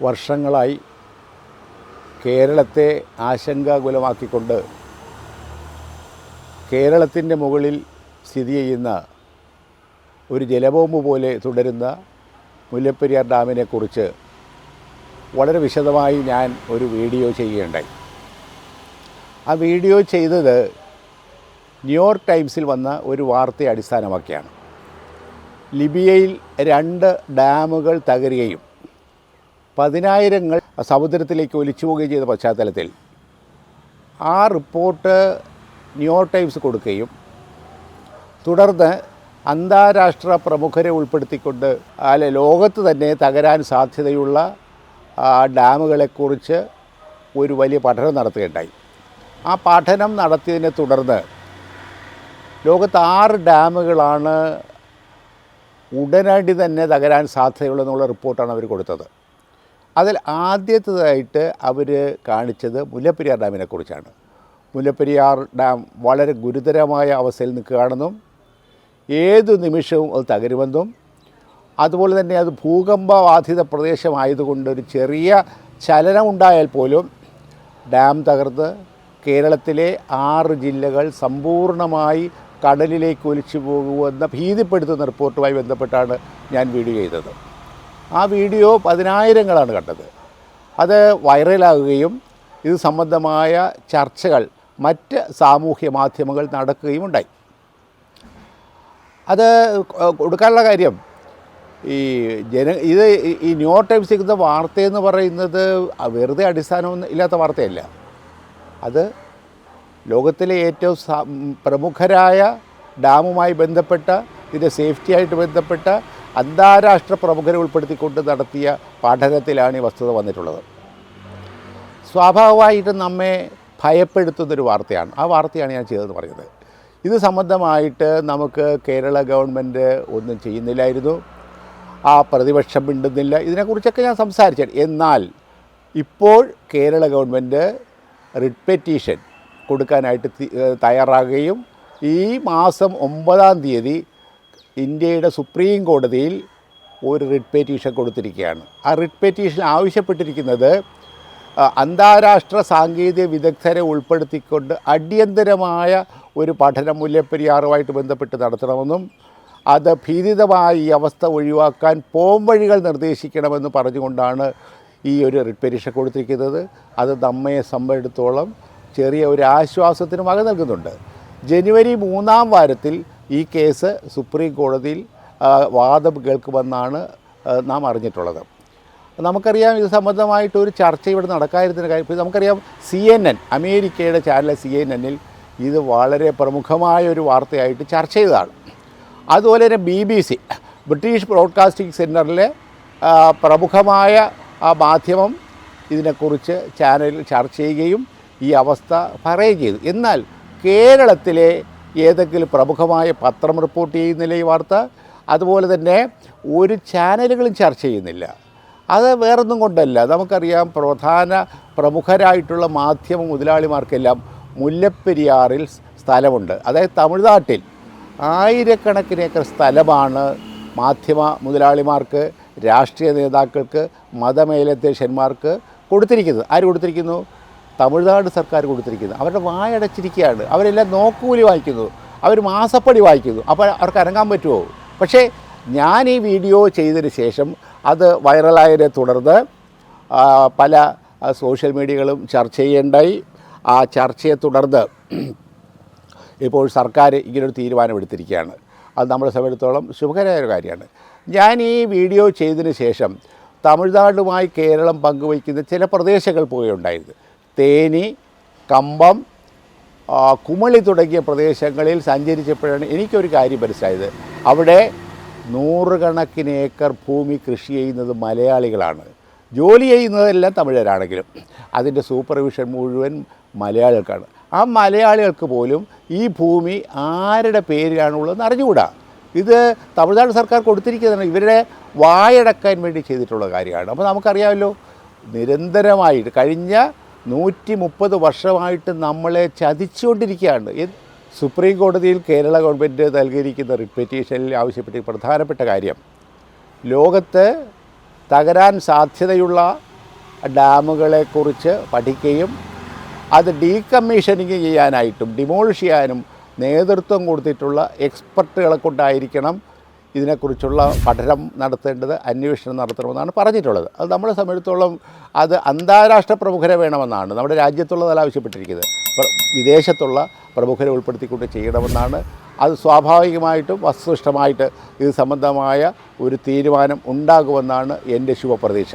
വർഷങ്ങളായി കേരളത്തെ ആശങ്കാകുലമാക്കിക്കൊണ്ട് കേരളത്തിൻ്റെ മുകളിൽ സ്ഥിതി ചെയ്യുന്ന ഒരു ജലബോംബ് പോലെ തുടരുന്ന മുല്ലപ്പെരിയാർ ഡാമിനെക്കുറിച്ച് വളരെ വിശദമായി ഞാൻ ഒരു വീഡിയോ ചെയ്യുകയുണ്ടായി. ആ വീഡിയോ ചെയ്തത് ന്യൂയോർക്ക് ടൈംസിൽ വന്ന ഒരു വാർത്തയെ അടിസ്ഥാനമാക്കിയാണ്. ലിബിയയിൽ 2 ഡാമുകൾ തകരുകയും 10,000 സമുദ്രത്തിലേക്ക് ഒലിച്ചു പോവുകയും ചെയ്ത പശ്ചാത്തലത്തിൽ ആ റിപ്പോർട്ട് ന്യൂയോർക്ക് ടൈംസ് കൊടുക്കുകയും തുടർന്ന് അന്താരാഷ്ട്ര പ്രമുഖരെ ഉൾപ്പെടുത്തിക്കൊണ്ട് ലോകത്ത് തന്നെ തകരാൻ സാധ്യതയുള്ള ഡാമുകളെക്കുറിച്ച് ഒരു വലിയ പഠനം നടത്തുകയുണ്ടായി. ആ പഠനം നടത്തിയതിനെ തുടർന്ന് ലോകത്ത് 6 ഡാമുകളാണ് ഉടനടി തന്നെ തകരാൻ സാധ്യതയുള്ളതെന്നുള്ള റിപ്പോർട്ടാണ് അവർ കൊടുത്തത്. അതിൽ ആദ്യത്തേതായിട്ട് അവർ കാണിച്ചത് മുല്ലപ്പെരിയാർ ഡാമിനെക്കുറിച്ചാണ്. മുല്ലപ്പെരിയാർ ഡാം വളരെ ഗുരുതരമായ അവസ്ഥയിൽ നിൽക്കുകയാണെന്നും ഏതു നിമിഷവും അത് തകരുമെന്നും അതുപോലെ തന്നെ അത് ഭൂകമ്പബാധിത പ്രദേശമായതുകൊണ്ട് ഒരു ചെറിയ ചലനമുണ്ടായാൽ പോലും ഡാം തകർന്ന് കേരളത്തിലെ 6 ജില്ലകൾ സമ്പൂർണ്ണമായി കടലിലേക്ക് ഒലിച്ചു പോകുമെന്ന ഭീതിപ്പെടുത്തുന്ന റിപ്പോർട്ടുമായി ബന്ധപ്പെട്ടാണ് ഞാൻ വീഡിയോ ചെയ്തത്. ആ വീഡിയോ 10,000 കണ്ടത്. അത് വൈറലാകുകയും ഇത് സംബന്ധമായ ചർച്ചകൾ മറ്റ് സാമൂഹ്യ മാധ്യമങ്ങൾ നടക്കുകയും ഉണ്ടായി. അത് കൊടുക്കാനുള്ള കാര്യം ഈ ന്യൂയോർക്ക് ടൈംസ് ചെയ്യുന്ന വാർത്തയെന്ന് പറയുന്നത് വെറുതെ അടിസ്ഥാനമൊന്നും ഇല്ലാത്ത വാർത്തയല്ല. അത് ലോകത്തിലെ ഏറ്റവും പ്രമുഖരായ ഡാമുമായി ബന്ധപ്പെട്ട ഇതിൻ്റെ സേഫ്റ്റിയായിട്ട് ബന്ധപ്പെട്ട അന്താരാഷ്ട്ര പ്രമുഖരെ ഉൾപ്പെടുത്തിക്കൊണ്ട് നടത്തിയ പഠനത്തിലാണ് ഈ വസ്തുത വന്നിട്ടുള്ളത്. സ്വാഭാവികമായിട്ടും നമ്മെ ഭയപ്പെടുത്തുന്നൊരു വാർത്തയാണ്. ആ വാർത്തയാണ് ഞാൻ ചെയ്തതെന്ന് പറയുന്നത്. ഇത് സംബന്ധമായിട്ട് നമുക്ക് കേരള ഗവൺമെൻറ് ഒന്നും ചെയ്യുന്നില്ലായിരുന്നു, ആ പ്രതിപക്ഷം മിണ്ടുന്നില്ല. ഇതിനെക്കുറിച്ചൊക്കെ ഞാൻ സംസാരിച്ചു. എന്നാൽ ഇപ്പോൾ കേരള ഗവൺമെൻറ് റിട്ട് പെറ്റീഷൻ കൊടുക്കാനായിട്ട് തയ്യാറാകുകയും ഈ മാസം 9-ാം തീയതി ഇന്ത്യയുടെ സുപ്രീം കോടതിയിൽ ഒരു റിട്ട് പെറ്റീഷൻ കൊടുത്തിരിക്കുകയാണ്. ആ റിട്ട് പെറ്റീഷൻ ആവശ്യപ്പെട്ടിരിക്കുന്നത് അന്താരാഷ്ട്ര സാങ്കേതിക വിദഗ്ധരെ ഉൾപ്പെടുത്തിക്കൊണ്ട് അടിയന്തരമായ ഒരു പഠനം മുല്ലപ്പെരിയാറുമായിട്ട് ബന്ധപ്പെട്ട് നടത്തണമെന്നും അത് ഭീതിതമായ ഈ അവസ്ഥ ഒഴിവാക്കാൻ പോംവഴികൾ നിർദ്ദേശിക്കണമെന്ന് പറഞ്ഞുകൊണ്ടാണ് ഈ ഒരു റിട്ട് പെറ്റീഷൻ കൊടുത്തിരിക്കുന്നത്. അത് നമ്മെ സംബന്ധിച്ചിടത്തോളം ചെറിയ ഒരു ആശ്വാസത്തിന് വക നൽകുന്നുണ്ട്. ജനുവരി 3-ാം വാരത്തിൽ ഈ കേസ് സുപ്രീം കോടതിയിൽ വാദം കേൾക്കുമെന്നാണ് നാം അറിഞ്ഞിട്ടുള്ളത്. നമുക്കറിയാം ഇത് സംബന്ധമായിട്ട് ഒരു ചർച്ച ഇവിടെ നടക്കാതിരുന്ന കാര്യം. ഇപ്പോൾ നമുക്കറിയാം CNN, അമേരിക്കയുടെ ചാനൽ CNN-ൽ ഇത് വളരെ പ്രമുഖമായ ഒരു വാർത്തയായിട്ട് ചർച്ച ചെയ്തതാണ്. അതുപോലെ തന്നെ BBC, ബ്രിട്ടീഷ് ബ്രോഡ്കാസ്റ്റിംഗ് സെൻറ്ററിലെ പ്രമുഖമായ ആ മാധ്യമം ഇതിനെക്കുറിച്ച് ചാനലിൽ ചർച്ച ചെയ്യുകയും ഈ അവസ്ഥ പറയുകയും ചെയ്തു. എന്നാൽ കേരളത്തിലെ ഏതെങ്കിലും പ്രമുഖമായ പത്രം റിപ്പോർട്ട് ചെയ്യുന്നില്ല ഈ വാർത്ത. അതുപോലെ തന്നെ ഒരു ചാനലുകളും ചർച്ച ചെയ്യുന്നില്ല. അത് വേറൊന്നും കൊണ്ടല്ല. നമുക്കറിയാം പ്രമുഖരായിട്ടുള്ള മാധ്യമ മുതലാളിമാർക്കെല്ലാം മുല്ലപ്പെരിയാറിൽ സ്ഥലമുണ്ട്. അതായത് തമിഴ്നാട്ടിൽ 1000-കണക്കിന് ഏക്കർ സ്ഥലമാണ് മാധ്യമ മുതലാളിമാർക്ക്, രാഷ്ട്രീയ നേതാക്കൾക്ക്, മതമേലധ്യക്ഷന്മാർക്ക് കൊടുത്തിരിക്കുന്നത്. ആര് കൊടുത്തിരിക്കുന്നു? തമിഴ്നാട് സർക്കാർ കൊടുത്തിരിക്കുന്നു. അവരുടെ വായടച്ചിരിക്കുകയാണ്. അവരെല്ലാം നോക്കുകൂലി വാങ്ങിക്കുന്നു, അവർ മാസപ്പടി വാങ്ങിക്കുന്നു. അപ്പോൾ അവർക്ക് അനങ്ങാൻ പറ്റുമോ? പക്ഷേ ഞാൻ ഈ വീഡിയോ ചെയ്തതിന് ശേഷം അത് വൈറലായതിനെ തുടർന്ന് പല സോഷ്യൽ മീഡിയകളും ചർച്ച ചെയ്യേണ്ടായി. ആ ചർച്ചയെ തുടർന്ന് ഇപ്പോൾ സർക്കാർ ഇങ്ങനൊരു തീരുമാനമെടുത്തിരിക്കുകയാണ്. അത് നമ്മളെ സംബന്ധിച്ചിടത്തോളം ശുഭകരമായ ഒരു കാര്യമാണ്. ഞാൻ ഈ വീഡിയോ ചെയ്തതിന് ശേഷം തമിഴ്നാടുമായി കേരളം പങ്കുവയ്ക്കുന്ന ചില പ്രദേശങ്ങൾ പോവുകയുണ്ടായിരുന്നു. തേനി, കമ്പം, കുമളി തുടങ്ങിയ പ്രദേശങ്ങളിൽ സഞ്ചരിച്ചപ്പോഴാണ് എനിക്കൊരു കാര്യം മനസ്സിലായത്. അവിടെ 100 കണക്കിന് ഏക്കർ ഭൂമി കൃഷി ചെയ്യുന്നത് മലയാളികളാണ്. ജോലി ചെയ്യുന്നതെല്ലാം തമിഴരാണെങ്കിലും അതിൻ്റെ സൂപ്പർവിഷൻ മുഴുവൻ മലയാളികൾക്കാണ്. ആ മലയാളികൾക്ക് പോലും ഈ ഭൂമി ആരുടെ പേരിലാണുള്ളതെന്ന് അറിഞ്ഞുകൂടാ. ഇത് തമിഴ്നാട് സർക്കാർ കൊടുത്തിരിക്കുന്നതാണ്. ഇവരുടെ വായടക്കാൻ വേണ്ടി ചെയ്തിട്ടുള്ള കാര്യമാണ്. അപ്പോൾ നമുക്കറിയാമല്ലോ, നിരന്തരമായിട്ട് കഴിഞ്ഞ 130 വർഷമായിട്ട് നമ്മളെ ചതിച്ചുകൊണ്ടിരിക്കുകയാണ്. സുപ്രീം കോടതിയിൽ കേരള ഗവൺമെൻറ് നൽകിയിരിക്കുന്ന റിട്ട് പെറ്റീഷനിൽ ആവശ്യപ്പെട്ട പ്രധാനപ്പെട്ട കാര്യം, ലോകത്ത് തകരാൻ സാധ്യതയുള്ള ഡാമുകളെക്കുറിച്ച് പഠിക്കുകയും അത് ഡീകമ്മീഷനിങ് ചെയ്യാനായിട്ടും ഡിമോളിഷ് ചെയ്യാനും നേതൃത്വം കൊടുത്തിട്ടുള്ള എക്സ്പെർട്ടുകളെ കൊണ്ടായിരിക്കണം ഇതിനെക്കുറിച്ചുള്ള പഠനം നടത്തേണ്ടത്, അന്വേഷണം നടത്തണമെന്നാണ് പറഞ്ഞിട്ടുള്ളത്. അത് നമ്മളെ സംബന്ധിച്ചിടത്തോളം അത് അന്താരാഷ്ട്ര പ്രമുഖരെ വേണമെന്നാണ് നമ്മുടെ രാജ്യത്തുള്ളതല്ല ആവശ്യപ്പെട്ടിരിക്കുന്നത്. വിദേശത്തുള്ള പ്രമുഖരെ ഉൾപ്പെടുത്തിക്കൊണ്ട് ചെയ്യണമെന്നാണ്. അത് സ്വാഭാവികമായിട്ടും വസ്തുനിഷ്ഠമായിട്ട് ഇത് സംബന്ധമായ ഒരു തീരുമാനം ഉണ്ടാകുമെന്നാണ് എൻ്റെ ശുഭപ്രതീക്ഷ.